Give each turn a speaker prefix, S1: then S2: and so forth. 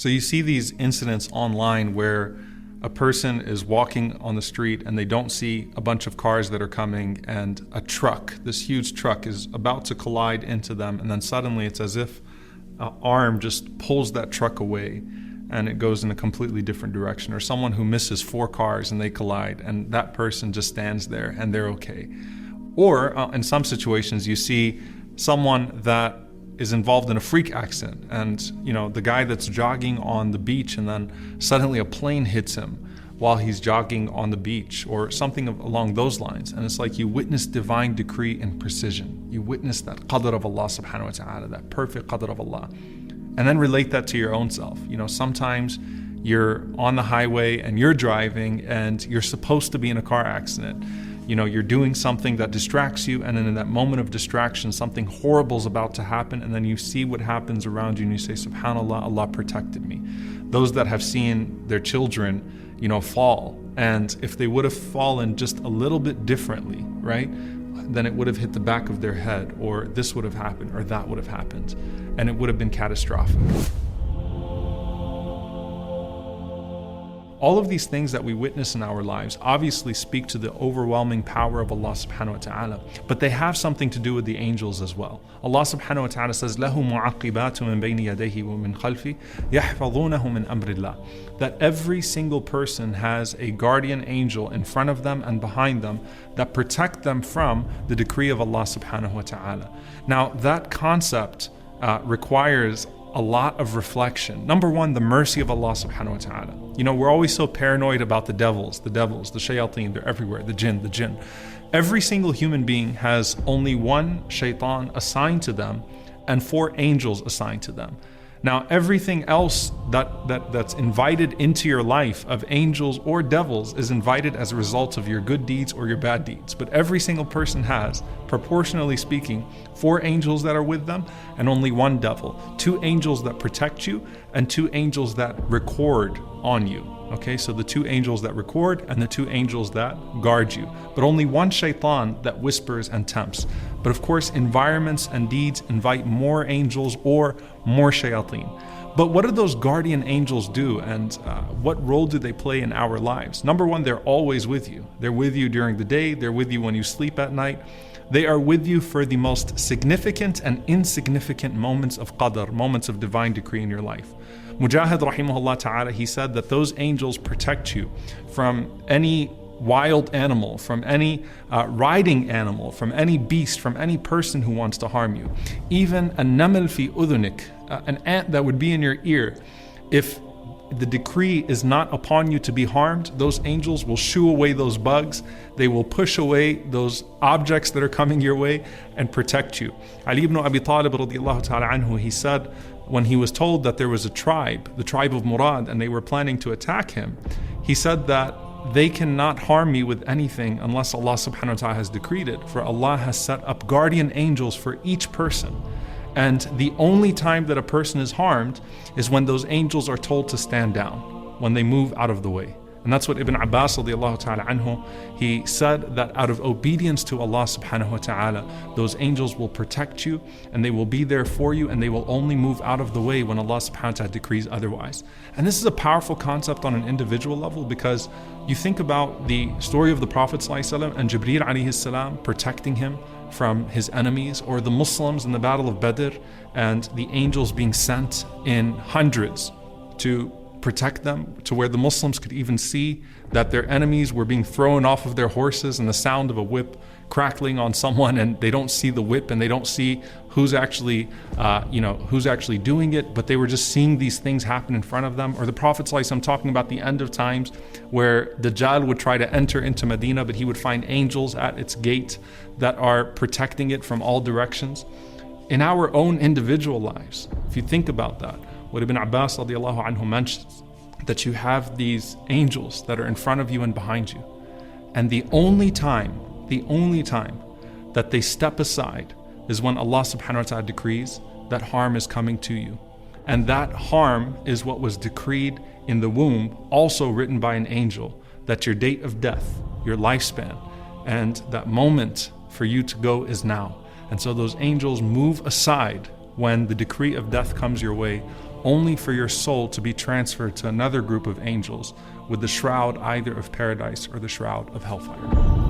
S1: So you see these incidents online where a person is walking on the street and they don't see a bunch of cars that are coming, and a truck, this huge truck, is about to collide into them, and then suddenly it's as if an arm just pulls that truck away and it goes in a completely different direction. Or someone who misses 4 cars and they collide, and that person just stands there and they're okay. Or in some situations you see someone that is involved in a freak accident, and the guy that's jogging on the beach, and then suddenly a plane hits him while he's jogging on the beach, or something along those lines. And it's like you witness divine decree and precision. You witness that Qadr of Allah subhanahu wa ta'ala, that perfect Qadr of Allah. And then relate that to your own self. Sometimes you're on the highway and you're driving and you're supposed to be in a car accident. You're doing something that distracts you, and then in that moment of distraction, something horrible is about to happen, and then you see what happens around you and you say, SubhanAllah, Allah protected me. Those that have seen their children, fall, and if they would have fallen just a little bit differently, right, then it would have hit the back of their head, or this would have happened, or that would have happened, and it would have been catastrophic. All of these things that we witness in our lives obviously speak to the overwhelming power of Allah subhanahu wa ta'ala, but they have something to do with the angels as well. Allah subhanahu wa ta'ala says, لَهُ مُعَقِّبَاتٌ مِّن بَيْنِ يَدَيْهِ وَمِنْ خَلْفِهِ يَحْفَظُونَهُ مِنْ أَمْرِ اللَّهِ. That every single person has a guardian angel in front of them and behind them that protect them from the decree of Allah subhanahu wa ta'ala. Now that concept requires a lot of reflection. Number one, the mercy of Allah subhanahu wa ta'ala. We're always so paranoid about the devils, the shayateen, they're everywhere, the jinn. Every single human being has only one shaitan assigned to them and 4 angels assigned to them. Now, everything else that's invited into your life of angels or devils is invited as a result of your good deeds or your bad deeds. But every single person has, proportionally speaking, 4 angels that are with them and only 1 devil. 2 angels that protect you and 2 angels that record on you. Okay, so the 2 angels that record and the 2 angels that guard you. But only 1 shaitan that whispers and tempts. But of course, environments and deeds invite more angels or more shayateen. But what do those guardian angels do, and what role do they play in our lives? Number one, they're always with you. They're with you during the day. They're with you when you sleep at night. They are with you for the most significant and insignificant moments of Qadr, moments of divine decree in your life. Mujahid rahimahullah ta'ala, he said that those angels protect you from any wild animal, from any riding animal, from any beast, from any person who wants to harm you. Even a naml fi udhunik, an ant that would be in your ear, if the decree is not upon you to be harmed, those angels will shoo away those bugs. They will push away those objects that are coming your way and protect you. Ali ibn Abi Talib radiyallahu ta'ala anhu, he said, when he was told that there was a tribe, the tribe of Murad, and they were planning to attack him, he said that they cannot harm me with anything unless Allah subhanahu wa ta'ala has decreed it, for Allah has set up guardian angels for each person. And the only time that a person is harmed is when those angels are told to stand down, when they move out of the way. And that's what Ibn Abbas radiallahu ta'ala anhu, he said that out of obedience to Allah subhanahu wa ta'ala, those angels will protect you and they will be there for you, and they will only move out of the way when Allah subhanahu wa ta'ala decrees otherwise. And this is a powerful concept on an individual level, because you think about the story of the Prophet ﷺ and Jibreel alayhi salam protecting him from his enemies, or the Muslims in the Battle of Badr and the angels being sent in hundreds to protect them, to where the Muslims could even see that their enemies were being thrown off of their horses, and the sound of a whip crackling on someone, and they don't see the whip and they don't see who's actually doing it, but they were just seeing these things happen in front of them. Or the Prophet ﷺ talking about the end of times, where Dajjal would try to enter into Medina, but he would find angels at its gate that are protecting it from all directions. In our own individual lives, if you think about that, what Ibn Abbas radiallahu anhu mentions, that you have these angels that are in front of you and behind you, and the only time that they step aside is when Allah subhanahu wa ta'ala decrees that harm is coming to you. And that harm is what was decreed in the womb, also written by an angel, that your date of death, your lifespan, and that moment for you to go is now. And so those angels move aside when the decree of death comes your way, only for your soul to be transferred to another group of angels with the shroud either of paradise or the shroud of hellfire.